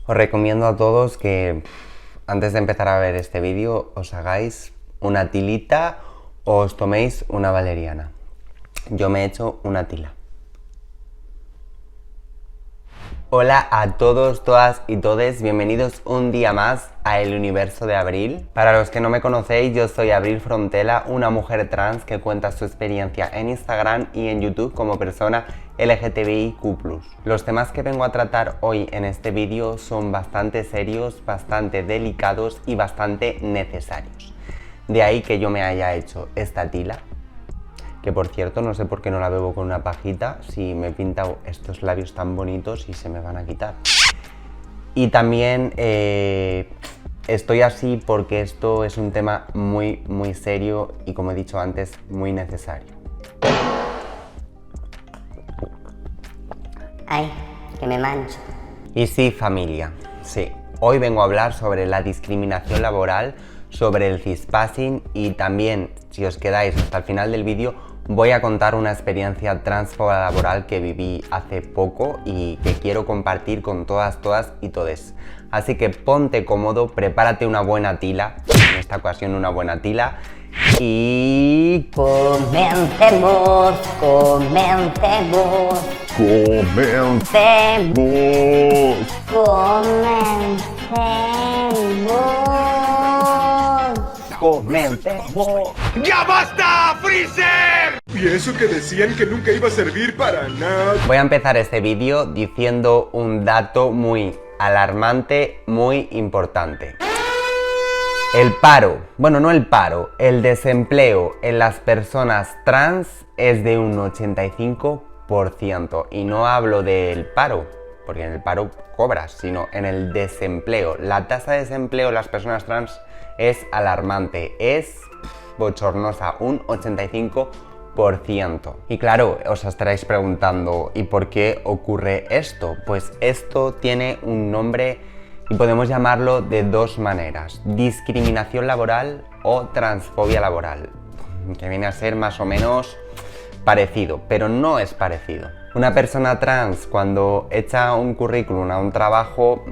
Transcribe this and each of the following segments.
Os recomiendo a todos que antes de empezar a ver este vídeo os hagáis una tilita o os toméis una valeriana. Yo me he hecho una tila. Hola a todos, todas y todes, bienvenidos un día más a El Universo de Abril. Para los que no me conocéis, yo soy Abril Frontela, una mujer trans que cuenta su experiencia en Instagram y en YouTube como persona LGTBIQ+. Los temas que vengo a tratar hoy en este vídeo son bastante serios, bastante delicados y bastante necesarios. De ahí que yo me haya hecho esta tila, que por cierto no sé por qué no la bebo con una pajita, si me he pintado estos labios tan bonitos y se me van a quitar. Y también estoy así porque esto es un tema muy serio y, como he dicho antes, muy necesario. Ay, que me mancho. Y sí, familia, sí. Hoy vengo a hablar sobre la discriminación laboral, sobre el cispassing y también, si os quedáis hasta el final del vídeo, voy a contar una experiencia transfoba laboral que viví hace poco y que quiero compartir con todas y todes. Así que ponte cómodo, prepárate una buena tila, en esta ocasión una buena tila, y... Comencemos. ¡Ya basta, Freezer! Y eso que decían que nunca iba a servir para nada. Voy a empezar este vídeo diciendo un dato muy alarmante, muy importante. El paro, bueno, no el paro, el desempleo en las personas trans es de un 85%. Y no hablo del paro, porque en el paro cobras, sino en el desempleo. La tasa de desempleo en las personas trans es alarmante, es bochornosa, un 85%. Y claro, os estaréis preguntando, ¿y por qué ocurre esto? Pues esto tiene un nombre y podemos llamarlo de dos maneras: discriminación laboral o transfobia laboral, que viene a ser más o menos parecido, pero no es parecido. Una persona trans, cuando echa un currículum a un trabajo,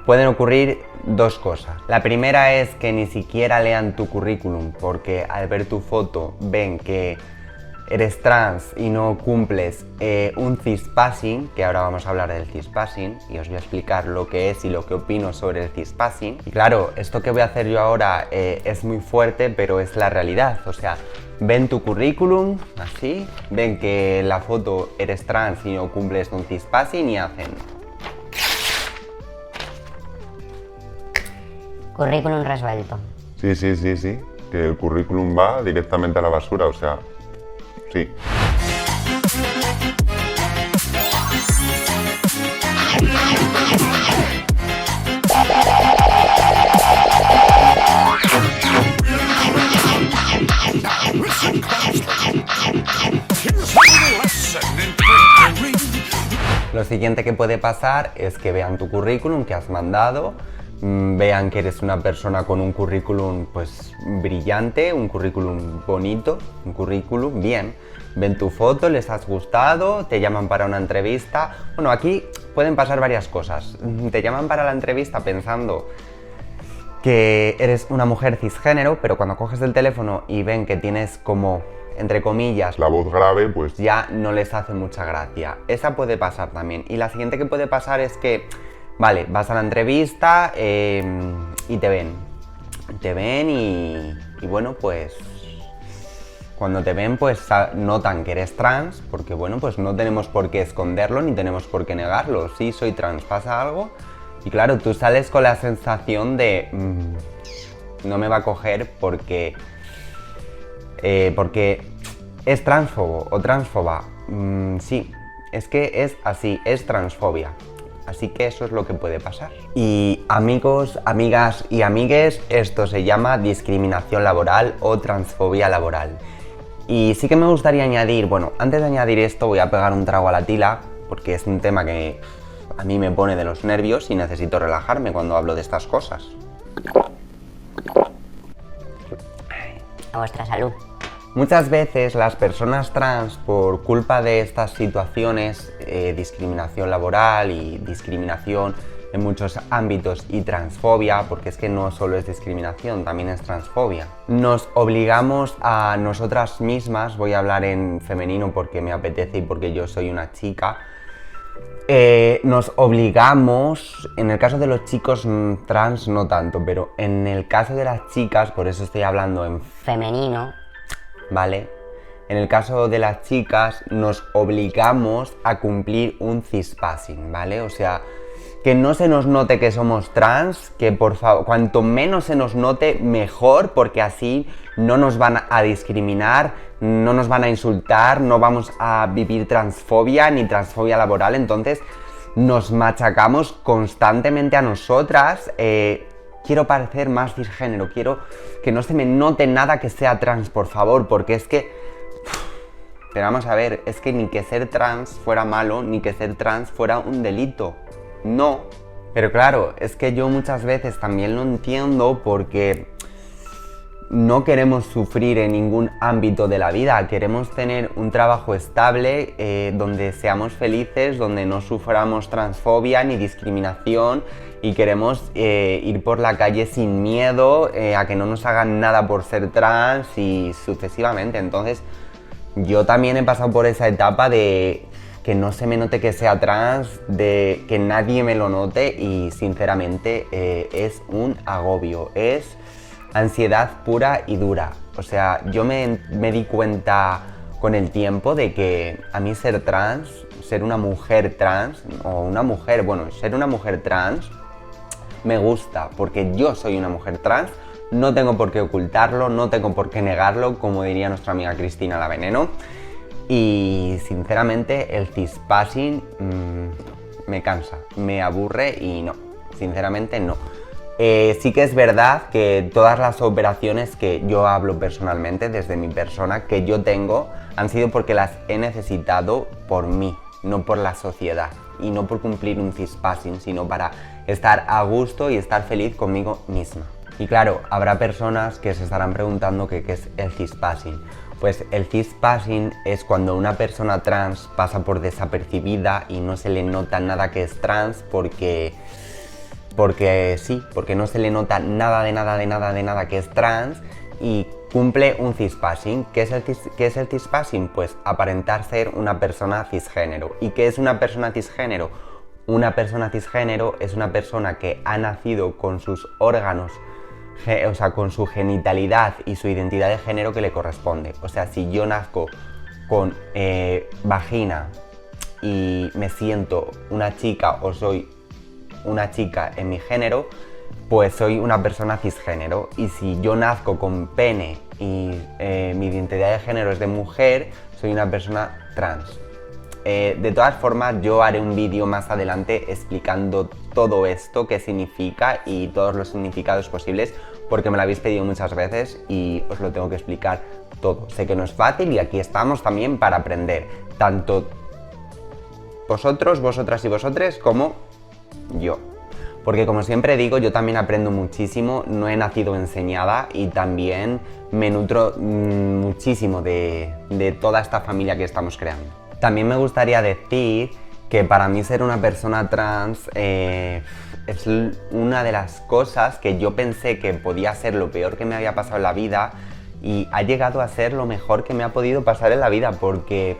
pueden ocurrir dos cosas. La primera es que ni siquiera lean tu currículum, porque al ver tu foto ven que eres trans y no cumples un cispassing, que ahora vamos a hablar del cispassing y os voy a explicar lo que es y lo que opino sobre el cispassing. Y claro, esto que voy a hacer yo ahora es muy fuerte, pero es la realidad. O sea, ven tu currículum así, ven que en la foto eres trans y no cumples un cispassing y hacen... Currículum resuelto. Sí, que el currículum va directamente a la basura, o sea, sí. Lo siguiente que puede pasar es que vean tu currículum que has mandado, vean que eres una persona con un currículum pues brillante, un currículum bonito, un currículum bien. Ven tu foto, les has gustado, te llaman para una entrevista. Bueno, aquí pueden pasar varias cosas. Te llaman para la entrevista pensando que eres una mujer cisgénero, pero cuando coges el teléfono y ven que tienes como, entre comillas, La voz grave, pues ya no les hace mucha gracia. Esa puede pasar también. Y la siguiente que puede pasar es que, vale, vas a la entrevista y te ven. Te ven y bueno, pues cuando te ven pues notan que eres trans, porque bueno, pues no tenemos por qué esconderlo ni tenemos por qué negarlo. Sí, soy trans, ¿pasa algo? Y claro, tú sales con la sensación de no me va a coger porque es transfobo o transfoba. Sí, es que es así, es transfobia. Así que eso es lo que puede pasar. Y amigos, amigas y amigues, esto se llama discriminación laboral o transfobia laboral. Y sí que me gustaría añadir, bueno, antes de añadir esto voy a pegar un trago a la tila, porque es un tema que a mí me pone de los nervios y necesito relajarme cuando hablo de estas cosas. A vuestra salud. Muchas veces las personas trans, por culpa de estas situaciones, discriminación laboral y discriminación en muchos ámbitos y transfobia, porque es que no solo es discriminación, también es transfobia, nos obligamos a nosotras mismas, voy a hablar en femenino porque me apetece y porque yo soy una chica, nos obligamos, en el caso de los chicos trans no tanto, pero en el caso de las chicas, por eso estoy hablando en Femenino. ¿vale? En el caso de las chicas nos obligamos a cumplir un cispassing, ¿vale? O sea, que no se nos note que somos trans, que por favor, cuanto menos se nos note, mejor, porque así no nos van a discriminar, no nos van a insultar, no vamos a vivir transfobia ni transfobia laboral, entonces nos machacamos constantemente a nosotras. Quiero parecer más cisgénero, quiero que no se me note nada que sea trans, por favor, porque es que... Pero vamos a ver, es que ni que ser trans fuera malo, ni que ser trans fuera un delito. No. Pero claro, es que yo muchas veces también lo entiendo porque no queremos sufrir en ningún ámbito de la vida, queremos tener un trabajo estable, donde seamos felices, donde no suframos transfobia ni discriminación y queremos ir por la calle sin miedo a que no nos hagan nada por ser trans y sucesivamente. Entonces yo también he pasado por esa etapa de que no se me note que sea trans, de que nadie me lo note y sinceramente es un agobio, es ansiedad pura y dura. O sea, yo me di cuenta con el tiempo de que a mí ser trans, ser una mujer trans, o una mujer, bueno, ser una mujer trans me gusta, porque yo soy una mujer trans, no tengo por qué ocultarlo, no tengo por qué negarlo, como diría nuestra amiga Cristina La Veneno. Y sinceramente el cispassing me cansa, me aburre y no, sinceramente no. Sí que es verdad que todas las operaciones que yo hablo personalmente, desde mi persona, que yo tengo, han sido porque las he necesitado por mí, no por la sociedad. Y no por cumplir un cispassing, sino para estar a gusto y estar feliz conmigo misma. Y claro, habrá personas que se estarán preguntando qué es el cispassing. Pues el cispassing es cuando una persona trans pasa por desapercibida y no se le nota nada que es trans porque no se le nota nada de nada que es trans y cumple un cispassing. ¿Qué es el cispassing? Pues aparentar ser una persona cisgénero. ¿Y qué es una persona cisgénero? Una persona cisgénero es una persona que ha nacido con sus órganos, o sea, con su genitalidad y su identidad de género que le corresponde. O sea, si yo nazco con vagina y me siento una chica o soy una chica en mi género, pues soy una persona cisgénero. Y si yo nazco con pene y mi identidad de género es de mujer, soy una persona trans. De todas formas, yo haré un vídeo más adelante explicando todo esto, qué significa y todos los significados posibles, porque me lo habéis pedido muchas veces y os lo tengo que explicar todo. Sé que no es fácil y aquí estamos también para aprender, tanto vosotros, vosotras y vosotres, como yo. Porque como siempre digo, yo también aprendo muchísimo, no he nacido enseñada y también me nutro muchísimo de toda esta familia que estamos creando. También me gustaría decir que para mí ser una persona trans es una de las cosas que yo pensé que podía ser lo peor que me había pasado en la vida y ha llegado a ser lo mejor que me ha podido pasar en la vida, porque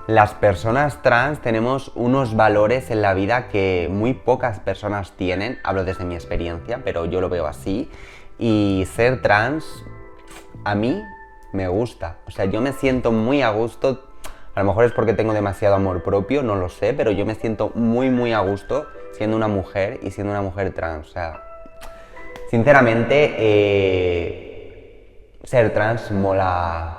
las personas trans tenemos unos valores en la vida que muy pocas personas tienen, hablo desde mi experiencia, pero yo lo veo así, y ser trans a mí me gusta, o sea, yo me siento muy a gusto. A lo mejor es porque tengo demasiado amor propio, no lo sé, pero yo me siento muy a gusto siendo una mujer y siendo una mujer trans. O sea, sinceramente, ser trans mola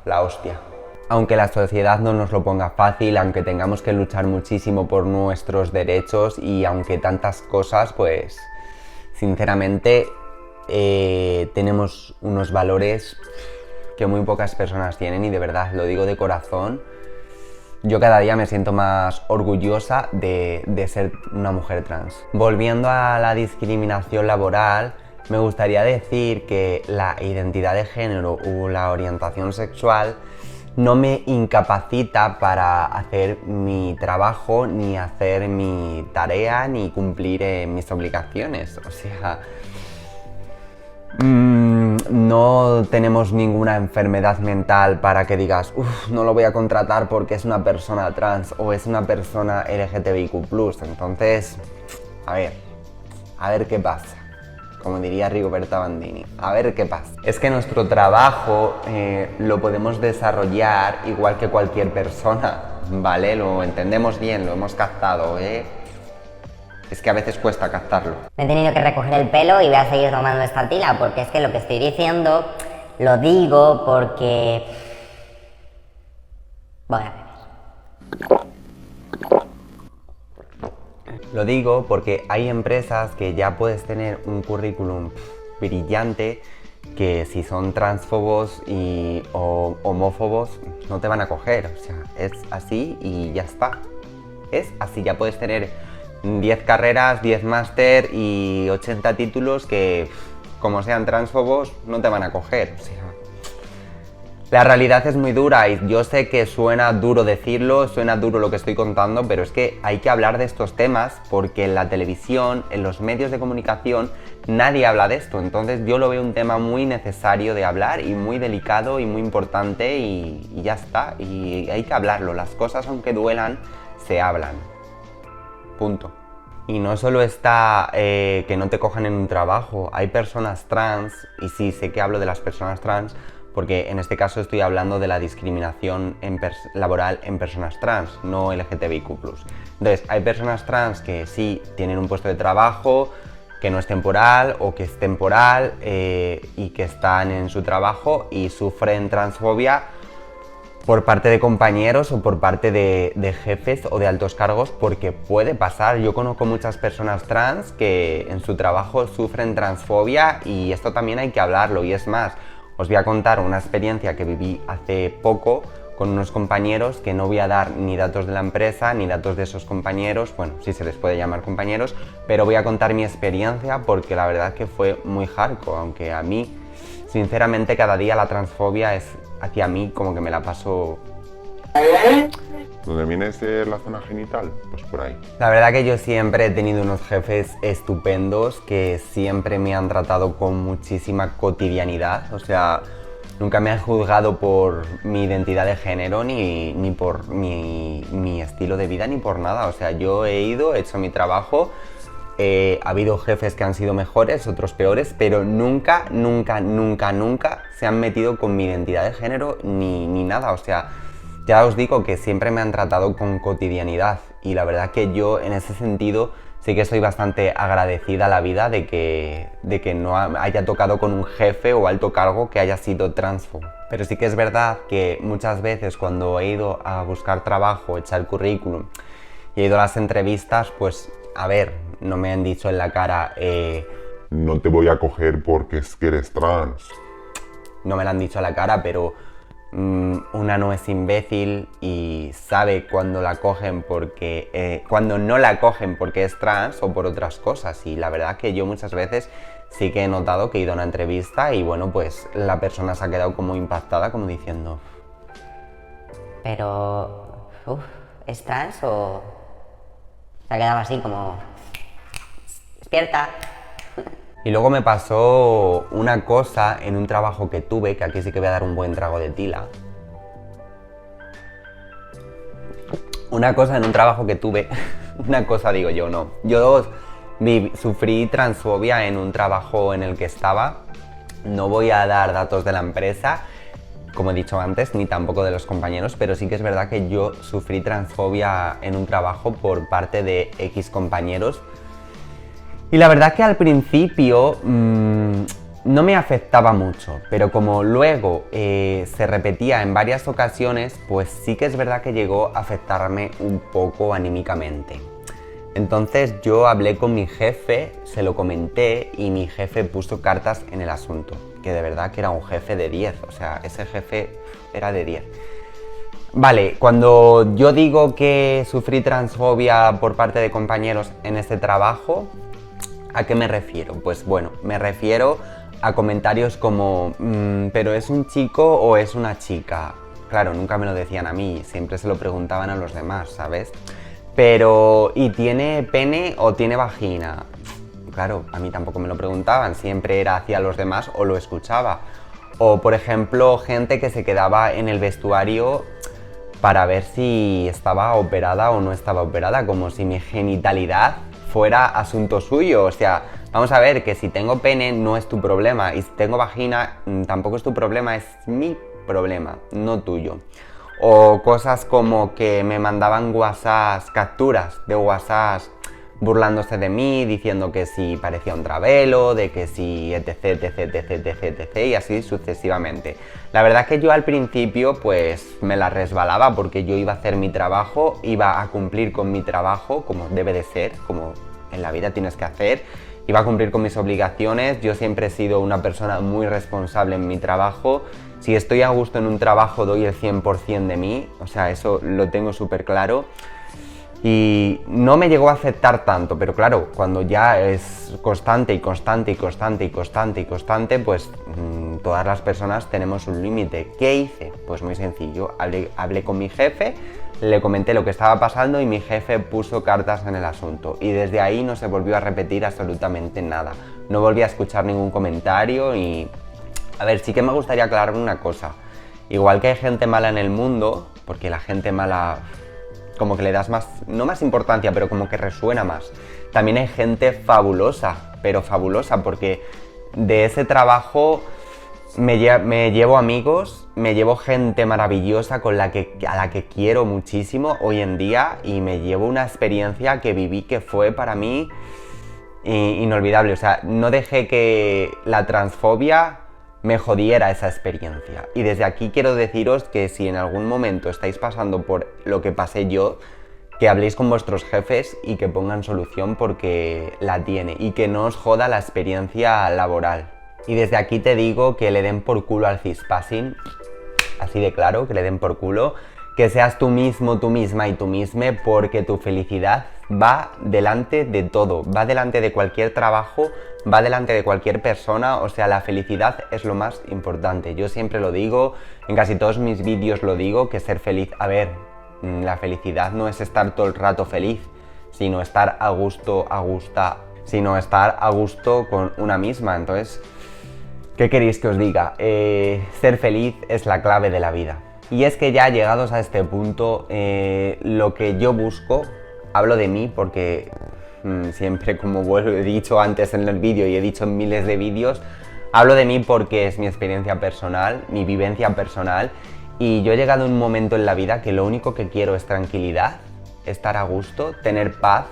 la hostia. Aunque la sociedad no nos lo ponga fácil, aunque tengamos que luchar muchísimo por nuestros derechos y aunque tantas cosas, pues, sinceramente, tenemos unos valores que muy pocas personas tienen y de verdad, lo digo de corazón. Yo cada día me siento más orgullosa de ser una mujer trans. Volviendo a la discriminación laboral, me gustaría decir que la identidad de género o la orientación sexual no me incapacita para hacer mi trabajo, ni hacer mi tarea, ni cumplir mis obligaciones. O sea, no tenemos ninguna enfermedad mental para que digas, uff, no lo voy a contratar porque es una persona trans o es una persona LGTBIQ+. Entonces, a ver qué pasa. Como diría Rigoberta Bandini, a ver qué pasa. Es que nuestro trabajo lo podemos desarrollar igual que cualquier persona, ¿vale? Lo entendemos bien, lo hemos captado, ¿eh? Es que a veces cuesta captarlo. Me he tenido que recoger el pelo y voy a seguir tomando esta tila, porque es que lo que estoy diciendo lo digo porque... voy a beber. Lo digo porque hay empresas que ya puedes tener un currículum brillante que si son transfobos o homófobos no te van a coger. O sea, es así y ya está. Es así, ya puedes tener 10 carreras, 10 máster y 80 títulos que, como sean transfobos, no te van a coger. O sea, la realidad es muy dura y yo sé que suena duro decirlo, suena duro lo que estoy contando, pero es que hay que hablar de estos temas porque en la televisión, en los medios de comunicación, nadie habla de esto. Entonces yo lo veo un tema muy necesario de hablar y muy delicado y muy importante y ya está. Y hay que hablarlo. Las cosas, aunque duelan, se hablan. Punto. Y no solo está que no te cojan en un trabajo, hay personas trans, y sí, sé que hablo de las personas trans, porque en este caso estoy hablando de la discriminación laboral en personas trans, no LGTBIQ+. Entonces, hay personas trans que sí tienen un puesto de trabajo, que no es temporal o que es temporal y que están en su trabajo y sufren transfobia por parte de compañeros o por parte de jefes o de altos cargos, porque puede pasar. Yo conozco muchas personas trans que en su trabajo sufren transfobia y esto también hay que hablarlo. Y es más, os voy a contar una experiencia que viví hace poco con unos compañeros, que no voy a dar ni datos de la empresa ni datos de esos compañeros, bueno, sí se les puede llamar compañeros, pero voy a contar mi experiencia porque la verdad que fue muy hardcore, aunque a mí, sinceramente, cada día la transfobia es hacia mí como que me la paso... ¿Dónde viene la zona genital? Pues por ahí. La verdad que yo siempre he tenido unos jefes estupendos que siempre me han tratado con muchísima cotidianidad, o sea, nunca me han juzgado por mi identidad de género ni por mi estilo de vida ni por nada. O sea, yo he ido, he hecho mi trabajo, ha habido jefes que han sido mejores, otros peores, pero nunca se han metido con mi identidad de género ni nada. O sea, ya os digo que siempre me han tratado con cotidianidad y la verdad que yo en ese sentido sí que estoy bastante agradecida a la vida de que no haya tocado con un jefe o alto cargo que haya sido transfobo. Pero sí que es verdad que muchas veces cuando he ido a buscar trabajo, echar el currículum y he ido a las entrevistas, pues a ver, no me han dicho en la cara No te voy a coger porque es que eres trans. no me lo han dicho a la cara, pero una no es imbécil y sabe cuando la cogen cuando no la cogen porque es trans o por otras cosas. Y la verdad que yo muchas veces sí que he notado que he ido a una entrevista y bueno, pues la persona se ha quedado como impactada, como diciendo... Pero... ¿es trans o...? Se ha quedado así como... despierta. Y luego me pasó una cosa en un trabajo que tuve, que aquí sí que voy a dar un buen trago de tila. Una cosa en un trabajo que tuve, una cosa digo yo, no. Yo sufrí transfobia en un trabajo en el que estaba. No voy a dar datos de la empresa, como he dicho antes, ni tampoco de los compañeros, pero sí que es verdad que yo sufrí transfobia en un trabajo por parte de X compañeros. Y la verdad que al principio no me afectaba mucho, pero como luego se repetía en varias ocasiones, pues sí que es verdad que llegó a afectarme un poco anímicamente. Entonces yo hablé con mi jefe, se lo comenté y mi jefe puso cartas en el asunto, que de verdad que era un jefe de 10, o sea, ese jefe era de 10. Vale, cuando yo digo que sufrí transfobia por parte de compañeros en este trabajo, ¿A qué me refiero? Pues bueno, me refiero a comentarios como ¿pero es un chico o es una chica? Claro, nunca me lo decían a mí, siempre se lo preguntaban a los demás, ¿sabes? Pero ¿y tiene pene o tiene vagina? Claro, a mí tampoco me lo preguntaban, siempre era hacia los demás o lo escuchaba. O por ejemplo, gente que se quedaba en el vestuario para ver si estaba operada o no estaba operada, como si mi genitalidad fuera asunto suyo. O sea, vamos a ver que si tengo pene no es tu problema y si tengo vagina tampoco es tu problema, es mi problema, no tuyo. O cosas como que me mandaban WhatsApp, capturas de WhatsApp burlándose de mí, diciendo que si parecía un travelo, de que si etc, etc, etc, etc, etc, y así sucesivamente. La verdad es que yo al principio pues me la resbalaba porque yo iba a hacer mi trabajo, iba a cumplir con mi trabajo como debe de ser, como en la vida tienes que hacer, iba a cumplir con mis obligaciones. Yo siempre he sido una persona muy responsable en mi trabajo. Si estoy a gusto en un trabajo doy el 100% de mí, o sea, eso lo tengo súper claro. Y no me llegó a aceptar tanto, pero claro, cuando ya es constante y constante y constante y constante y constante, pues todas las personas tenemos un límite. ¿Qué hice? Pues muy sencillo, hablé con mi jefe, le comenté lo que estaba pasando y mi jefe puso cartas en el asunto. Y desde ahí no se volvió a repetir absolutamente nada. No volví a escuchar ningún comentario y... A ver, sí que me gustaría aclarar una cosa. Igual que hay gente mala en el mundo, porque la gente mala... como que le das más, no más importancia, pero como que resuena más. También hay gente fabulosa, pero fabulosa, porque de ese trabajo me llevo amigos, me llevo gente maravillosa a la que quiero muchísimo hoy en día y me llevo una experiencia que viví que fue para mí inolvidable. O sea, no dejé que la transfobia me jodiera esa experiencia. Y desde aquí quiero deciros que si en algún momento estáis pasando por lo que pasé yo, que habléis con vuestros jefes y que pongan solución porque la tiene y que no os joda la experiencia laboral. Y desde aquí te digo que le den por culo al cispassing, así de claro, que le den por culo, que seas tú mismo, tú misma y tú misma, porque tu felicidad va delante de todo, va delante de cualquier trabajo, va delante de cualquier persona. O sea, la felicidad es lo más importante. Yo siempre lo digo, en casi todos mis vídeos lo digo, que ser feliz, a ver, la felicidad no es estar todo el rato feliz, sino estar a gusto, sino estar a gusto con una misma. Entonces, ¿qué queréis que os diga? Ser feliz es la clave de la vida. Y es que ya llegados a este punto, lo que yo busco, hablo de mí porque siempre, como he dicho antes en el vídeo y he dicho en miles de vídeos, hablo de mí porque es mi experiencia personal, mi vivencia personal, y yo he llegado a un momento en la vida que lo único que quiero es tranquilidad, estar a gusto, tener paz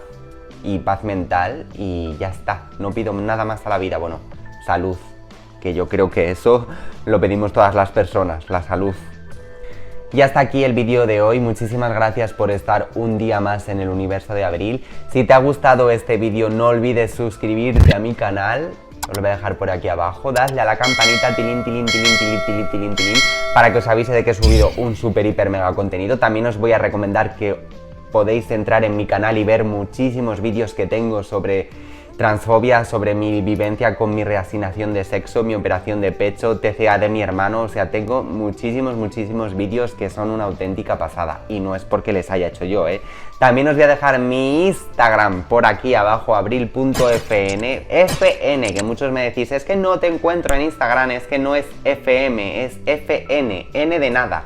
y paz mental y ya está. No pido nada más a la vida, bueno, salud, que yo creo que eso lo pedimos todas las personas, la salud. Y hasta aquí el vídeo de hoy. Muchísimas gracias por estar un día más en el universo de Abril. Si te ha gustado este vídeo, no olvides suscribirte a mi canal. Os lo voy a dejar por aquí abajo. Dadle a la campanita, tilín, tilín, tilín, tilín, tilín, tilín, tilín, para que os avise de que he subido un super, hiper, mega contenido. También os voy a recomendar que podéis entrar en mi canal y ver muchísimos vídeos que tengo sobre transfobia, sobre mi vivencia con mi reasignación de sexo, mi operación de pecho, TCA de mi hermano. O sea, tengo muchísimos vídeos que son una auténtica pasada y no es porque les haya hecho yo, También os voy a dejar mi Instagram por aquí abajo, abril.fn, FN, que muchos me decís, es que no te encuentro en Instagram, es que no es FM, es FN, N de nada.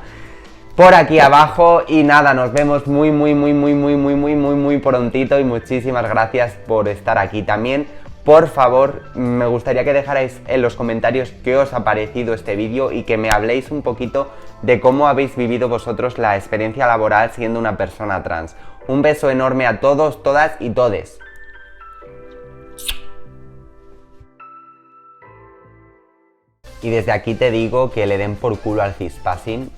Por aquí abajo y nada, nos vemos muy prontito y muchísimas gracias por estar aquí también. Por favor, me gustaría que dejarais en los comentarios qué os ha parecido este vídeo y que me habléis un poquito de cómo habéis vivido vosotros la experiencia laboral siendo una persona trans. Un beso enorme a todos, todas y todes. Y desde aquí te digo que le den por culo al cispassing.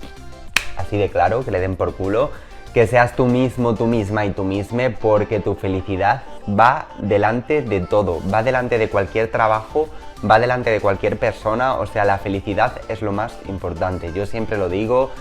Así de claro, que le den por culo, que seas tú mismo, tú misma y tú misma, porque tu felicidad va delante de todo, va delante de cualquier trabajo, va delante de cualquier persona. O sea, la felicidad es lo más importante. Yo siempre lo digo,